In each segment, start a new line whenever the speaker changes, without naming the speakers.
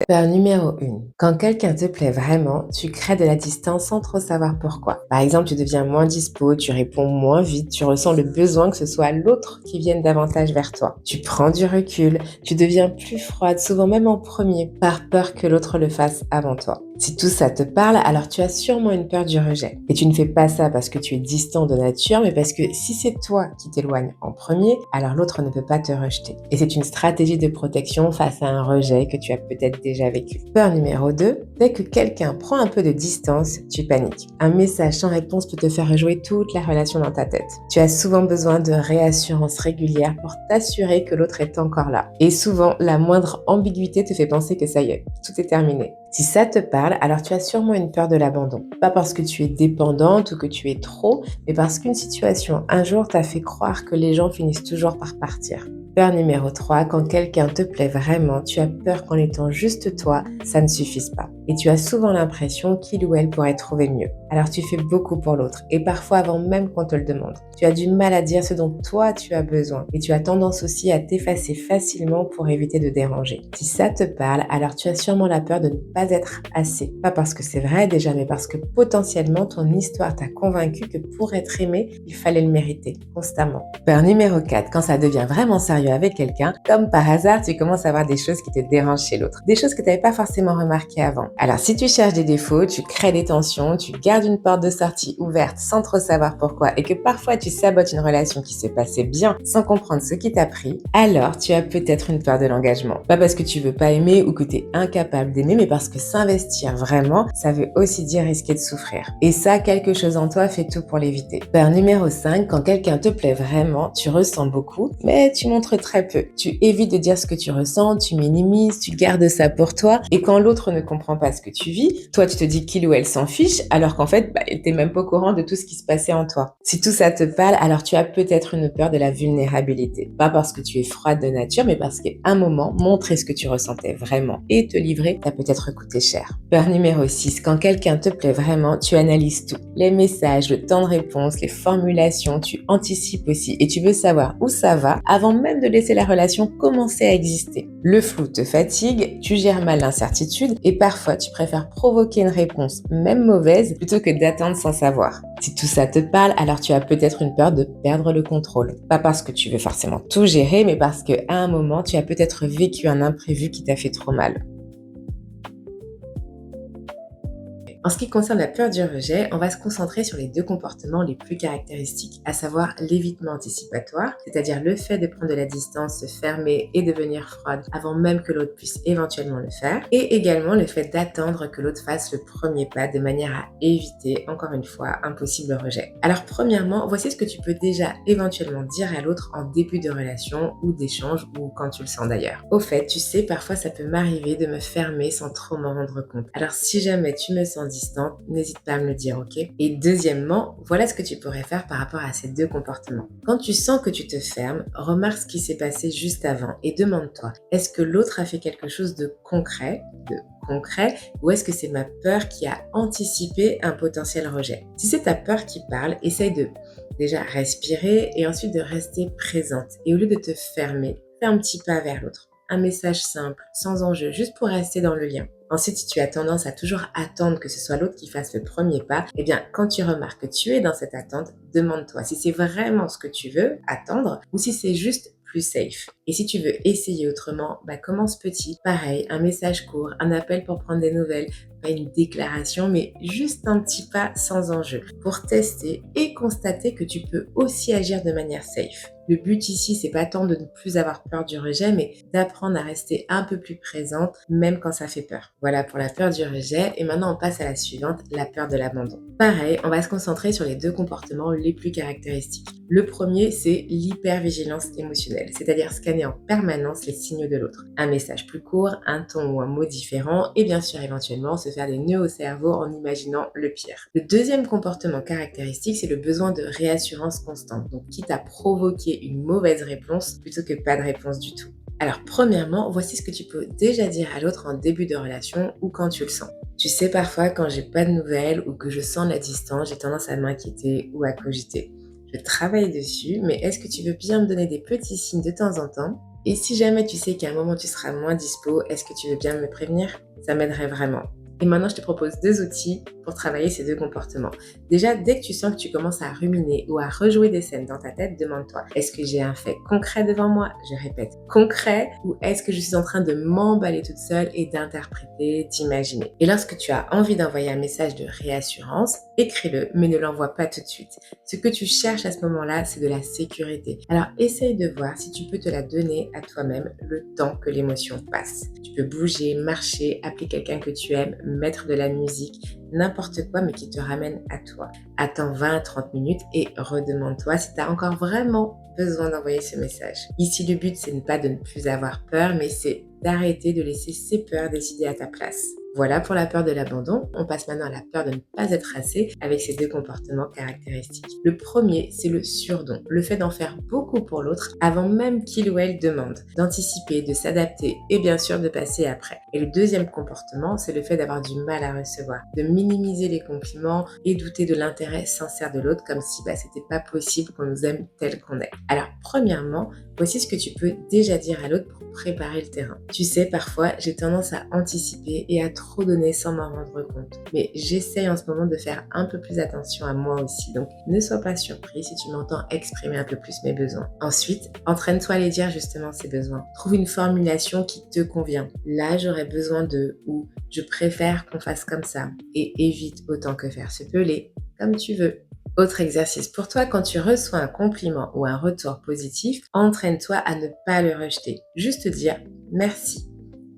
Peur numéro 1. Quand quelqu'un te plaît vraiment, tu crées de la distance sans trop savoir pourquoi. Par exemple, tu deviens moins dispo, tu réponds moins vite, tu ressens le besoin que ce soit l'autre qui vienne davantage vers toi. Tu prends du recul, tu deviens plus froide, souvent même en premier, par peur que l'autre le fasse avant toi. Si tout ça te parle, alors tu as sûrement une peur du rejet. Et tu ne fais pas ça parce que tu es distant de nature, mais parce que si c'est toi qui t'éloignes en premier, alors l'autre ne peut pas te rejeter. Et c'est une stratégie de protection face à un rejet que tu as peut-être déjà vécu. Peur numéro 2, dès que quelqu'un prend un peu de distance, tu paniques. Un message sans réponse peut te faire rejouer toute la relation dans ta tête. Tu as souvent besoin de réassurance régulière pour t'assurer que l'autre est encore là. Et souvent, la moindre ambiguïté te fait penser que ça y est, tout est terminé. Si ça te parle, alors tu as sûrement une peur de l'abandon. Pas parce que tu es dépendante ou que tu es trop, mais parce qu'une situation un jour t'a fait croire que les gens finissent toujours par partir. Peur numéro 3, quand quelqu'un te plaît vraiment, tu as peur qu'en étant juste toi, ça ne suffise pas. Et tu as souvent l'impression qu'il ou elle pourrait trouver mieux. Alors tu fais beaucoup pour l'autre, et parfois avant même qu'on te le demande. Tu as du mal à dire ce dont toi tu as besoin, et tu as tendance aussi à t'effacer facilement pour éviter de déranger. Si ça te parle, alors tu as sûrement la peur de ne pas être assez. Pas parce que c'est vrai déjà, mais parce que potentiellement ton histoire t'a convaincu que pour être aimé, il fallait le mériter, constamment. Peur numéro 4, quand ça devient vraiment sérieux avec quelqu'un, comme par hasard, tu commences à voir des choses qui te dérangent chez l'autre. Des choses que tu n'avais pas forcément remarquées avant. Alors si tu cherches des défauts, tu crées des tensions, tu gardes une porte de sortie ouverte sans trop savoir pourquoi et que parfois tu sabotes une relation qui se passait bien sans comprendre ce qui t'a pris, alors tu as peut-être une peur de l'engagement. Pas parce que tu veux pas aimer ou que tu es incapable d'aimer, mais parce que s'investir vraiment, ça veut aussi dire risquer de souffrir. Et ça, quelque chose en toi fait tout pour l'éviter. Peur numéro 5, quand quelqu'un te plaît vraiment, tu ressens beaucoup, mais tu montres très peu. Tu évites de dire ce que tu ressens, tu minimises, tu gardes ça pour toi, et quand l'autre ne comprend pas ce que tu vis, toi tu te dis qu'il ou elle s'en fiche, alors qu'en fait, t'es même pas au courant de tout ce qui se passait en toi. Si tout ça te parle, alors tu as peut-être une peur de la vulnérabilité. Pas parce que tu es froide de nature, mais parce qu'à un moment, montrer ce que tu ressentais vraiment et te livrer, ça peut être coûté cher. Peur numéro 6, quand quelqu'un te plaît vraiment, tu analyses tout. Les messages, le temps de réponse, les formulations, tu anticipes aussi et tu veux savoir où ça va avant même de laisser la relation commencer à exister. Le flou te fatigue, tu gères mal l'incertitude et parfois tu préfères provoquer une réponse, même mauvaise, plutôt que d'attendre sans savoir. Si tout ça te parle, alors tu as peut-être une peur de perdre le contrôle. Pas parce que tu veux forcément tout gérer, mais parce qu'à un moment, tu as peut-être vécu un imprévu qui t'a fait trop mal. En ce qui concerne la peur du rejet, on va se concentrer sur les deux comportements les plus caractéristiques, à savoir l'évitement anticipatoire, c'est-à-dire le fait de prendre de la distance, se fermer et devenir froide avant même que l'autre puisse éventuellement le faire, et également le fait d'attendre que l'autre fasse le premier pas de manière à éviter, encore une fois, un possible rejet. Alors premièrement, voici ce que tu peux déjà éventuellement dire à l'autre en début de relation ou d'échange ou quand tu le sens d'ailleurs. Au fait, tu sais, parfois ça peut m'arriver de me fermer sans trop m'en rendre compte. Alors si jamais tu me sens distante, n'hésite pas à me le dire, ok? Et deuxièmement, voilà ce que tu pourrais faire par rapport à ces deux comportements. Quand tu sens que tu te fermes, remarque ce qui s'est passé juste avant et demande-toi, est-ce que l'autre a fait quelque chose de concret ou est-ce que c'est ma peur qui a anticipé un potentiel rejet? Si c'est ta peur qui parle, essaye de déjà respirer et ensuite de rester présente. Et au lieu de te fermer, fais un petit pas vers l'autre. Un message simple, sans enjeu, juste pour rester dans le lien. Ensuite, si tu as tendance à toujours attendre que ce soit l'autre qui fasse le premier pas, eh bien, quand tu remarques que tu es dans cette attente, demande-toi si c'est vraiment ce que tu veux attendre ou si c'est juste plus safe. Et si tu veux essayer autrement, commence petit. Pareil, un message court, un appel pour prendre des nouvelles, pas une déclaration, mais juste un petit pas sans enjeu pour tester et constater que tu peux aussi agir de manière safe. Le but ici, c'est pas tant de ne plus avoir peur du rejet, mais d'apprendre à rester un peu plus présente, même quand ça fait peur. Voilà pour la peur du rejet. Et maintenant, on passe à la suivante, la peur de l'abandon. Pareil, on va se concentrer sur les deux comportements les plus caractéristiques. Le premier, c'est l'hypervigilance émotionnelle, c'est-à-dire scanner en permanence les signaux de l'autre. Un message plus court, un ton ou un mot différent, et bien sûr, éventuellement, se faire des nœuds au cerveau en imaginant le pire. Le deuxième comportement caractéristique, c'est le besoin de réassurance constante, donc quitte à provoquer une mauvaise réponse plutôt que pas de réponse du tout. Alors premièrement, voici ce que tu peux déjà dire à l'autre en début de relation ou quand tu le sens. Tu sais, parfois quand j'ai pas de nouvelles ou que je sens la distance, j'ai tendance à m'inquiéter ou à cogiter. Je travaille dessus, mais est-ce que tu veux bien me donner des petits signes de temps en temps? Et si jamais tu sais qu'à un moment tu seras moins dispo, est-ce que tu veux bien me prévenir? Ça m'aiderait vraiment. Et maintenant, je te propose 2 outils pour travailler ces 2 comportements. Déjà, dès que tu sens que tu commences à ruminer ou à rejouer des scènes dans ta tête, demande-toi: «Est-ce que j'ai un fait concret devant moi?» Je répète: concret, ou est-ce que je suis en train de m'emballer toute seule et d'interpréter, d'imaginer? Et lorsque tu as envie d'envoyer un message de réassurance, écris-le, mais ne l'envoie pas tout de suite. Ce que tu cherches à ce moment-là, c'est de la sécurité. Alors essaye de voir si tu peux te la donner à toi-même le temps que l'émotion passe. Tu peux bouger, marcher, appeler quelqu'un que tu aimes, mettre de la musique, n'importe quoi mais qui te ramène à toi. Attends 20-30 minutes et redemande-toi si tu as encore vraiment besoin d'envoyer ce message. Ici, le but, c'est pas de ne plus avoir peur, mais c'est d'arrêter de laisser ces peurs décider à ta place. Voilà pour la peur de l'abandon. On passe maintenant à la peur de ne pas être assez avec ces 2 comportements caractéristiques. Le premier, c'est le surdon, le fait d'en faire beaucoup pour l'autre avant même qu'il ou elle demande, d'anticiper, de s'adapter et bien sûr de passer après. Et le deuxième comportement, c'est le fait d'avoir du mal à recevoir, de minimiser les compliments et douter de l'intérêt sincère de l'autre comme si c'était pas possible qu'on nous aime tel qu'on est. Alors premièrement, voici ce que tu peux déjà dire à l'autre pour préparer le terrain. Tu sais, parfois, j'ai tendance à anticiper et à trop donner sans m'en rendre compte. Mais j'essaye en ce moment de faire un peu plus attention à moi aussi. Donc, ne sois pas surpris si tu m'entends exprimer un peu plus mes besoins. Ensuite, entraîne-toi à les dire justement ces besoins. Trouve une formulation qui te convient. Là, j'aurais besoin de, ou je préfère qu'on fasse comme ça. Et évite autant que faire se peut les comme tu veux. Autre exercice pour toi, quand tu reçois un compliment ou un retour positif, entraîne-toi à ne pas le rejeter. Juste dire merci,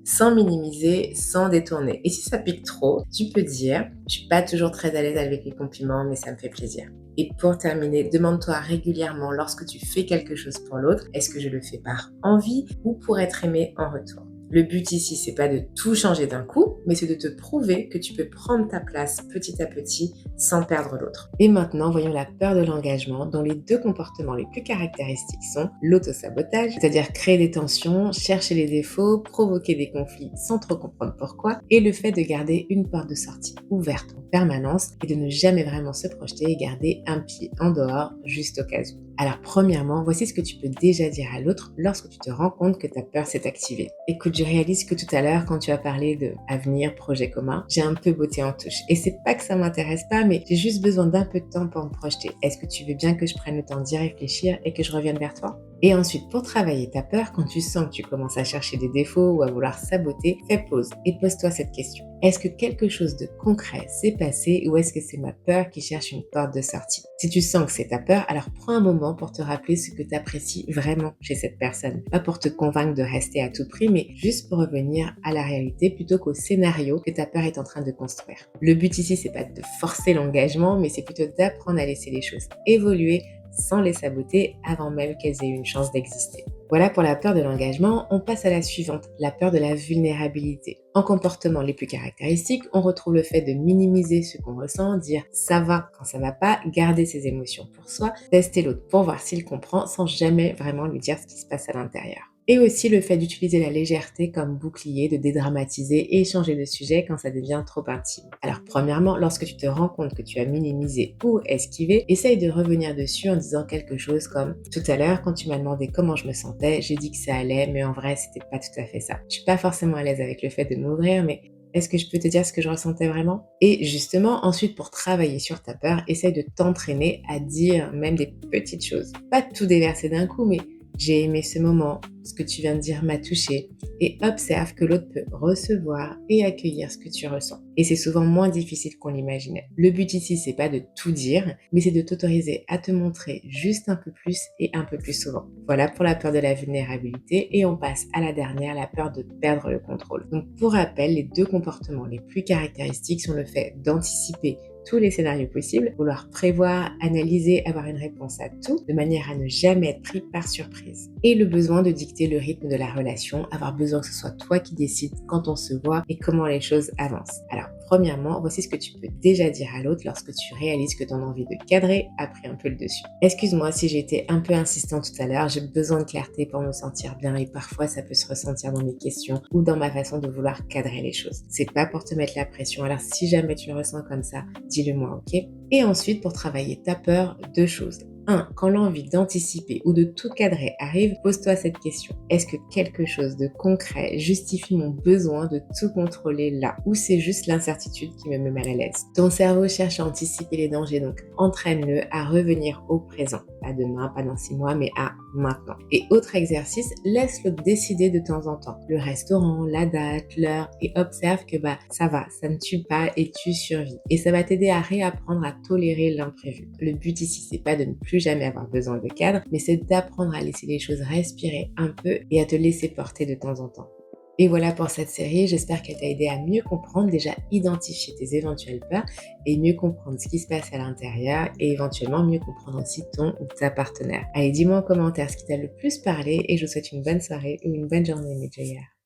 sans minimiser, sans détourner. Et si ça pique trop, tu peux dire: «Je suis pas toujours très à l'aise avec les compliments, mais ça me fait plaisir». Et pour terminer, demande-toi régulièrement lorsque tu fais quelque chose pour l'autre: «Est-ce que je le fais par envie ou pour être aimé en retour?» Le but ici, c'est pas de tout changer d'un coup, mais c'est de te prouver que tu peux prendre ta place petit à petit sans perdre l'autre. Et maintenant, voyons la peur de l'engagement, dont les 2 comportements les plus caractéristiques sont l'autosabotage, c'est-à-dire créer des tensions, chercher les défauts, provoquer des conflits sans trop comprendre pourquoi, et le fait de garder une porte de sortie ouverte en permanence et de ne jamais vraiment se projeter et garder un pied en dehors juste au cas où. Alors premièrement, voici ce que tu peux déjà dire à l'autre lorsque tu te rends compte que ta peur s'est activée. Écoute, je réalise que tout à l'heure, quand tu as parlé de avenir, projet commun, j'ai un peu botté en touche. Et c'est pas que ça m'intéresse pas, mais j'ai juste besoin d'un peu de temps pour me projeter. Est-ce que tu veux bien que je prenne le temps d'y réfléchir et que je revienne vers toi? Et ensuite, pour travailler ta peur, quand tu sens que tu commences à chercher des défauts ou à vouloir saboter, fais pause et pose-toi cette question. Est-ce que quelque chose de concret s'est passé ou est-ce que c'est ma peur qui cherche une porte de sortie? Si tu sens que c'est ta peur, alors prends un moment pour te rappeler ce que tu apprécies vraiment chez cette personne. Pas pour te convaincre de rester à tout prix, mais juste pour revenir à la réalité plutôt qu'au scénario que ta peur est en train de construire. Le but ici, c'est pas de forcer l'engagement, mais c'est plutôt d'apprendre à laisser les choses évoluer sans les saboter avant même qu'elles aient eu une chance d'exister. Voilà pour la peur de l'engagement. On passe à la suivante, la peur de la vulnérabilité. En comportement les plus caractéristiques, on retrouve le fait de minimiser ce qu'on ressent, dire ça va quand ça va pas, garder ses émotions pour soi, tester l'autre pour voir s'il comprend sans jamais vraiment lui dire ce qui se passe à l'intérieur. Et aussi le fait d'utiliser la légèreté comme bouclier, de dédramatiser et changer de sujet quand ça devient trop intime. Alors premièrement, lorsque tu te rends compte que tu as minimisé ou esquivé, essaye de revenir dessus en disant quelque chose comme: tout à l'heure, quand tu m'as demandé comment je me sentais, j'ai dit que ça allait, mais en vrai, c'était pas tout à fait ça. Je suis pas forcément à l'aise avec le fait de m'ouvrir, mais est-ce que je peux te dire ce que je ressentais vraiment? Et justement, ensuite, pour travailler sur ta peur, essaye de t'entraîner à dire même des petites choses. Pas tout déverser d'un coup, mais j'ai aimé ce moment, ce que tu viens de dire m'a touché, et observe que l'autre peut recevoir et accueillir ce que tu ressens. Et c'est souvent moins difficile qu'on l'imaginait. Le but ici, c'est pas de tout dire, mais c'est de t'autoriser à te montrer juste un peu plus et un peu plus souvent. Voilà pour la peur de la vulnérabilité, et on passe à la dernière, la peur de perdre le contrôle. Donc pour rappel, les 2 comportements les plus caractéristiques sont le fait d'anticiper tous les scénarios possibles, vouloir prévoir, analyser, avoir une réponse à tout, de manière à ne jamais être pris par surprise. Et le besoin de dicter le rythme de la relation, avoir besoin que ce soit toi qui décides quand on se voit et comment les choses avancent. Alors, premièrement, voici ce que tu peux déjà dire à l'autre lorsque tu réalises que ton envie de cadrer a pris un peu le dessus. Excuse-moi si j'ai été un peu insistante tout à l'heure, j'ai besoin de clarté pour me sentir bien et parfois ça peut se ressentir dans mes questions ou dans ma façon de vouloir cadrer les choses. C'est pas pour te mettre la pression, alors si jamais tu le ressens comme ça, dis-le moi, ok? Et ensuite, pour travailler ta peur, 2 choses. 1. Quand l'envie d'anticiper ou de tout cadrer arrive, pose-toi cette question. Est-ce que quelque chose de concret justifie mon besoin de tout contrôler là? Ou c'est juste l'incertitude qui me met mal à l'aise? Ton cerveau cherche à anticiper les dangers, donc entraîne-le à revenir au présent. Pas demain, pas dans 6 mois, mais à maintenant. Et autre exercice, laisse-le décider de temps en temps. Le restaurant, la date, l'heure, et observe que ça va, ça ne tue pas et tu survis. Et ça va t'aider à réapprendre à tolérer l'imprévu. Le but ici, c'est pas de ne plus jamais avoir besoin de cadre, mais c'est d'apprendre à laisser les choses respirer un peu et à te laisser porter de temps en temps. Et voilà pour cette série, j'espère qu'elle t'a aidé à mieux comprendre, déjà identifier tes éventuelles peurs et mieux comprendre ce qui se passe à l'intérieur et éventuellement mieux comprendre aussi ton ou ta partenaire. Allez, dis-moi en commentaire ce qui t'a le plus parlé et je vous souhaite une bonne soirée ou une bonne journée mes Joyeurs.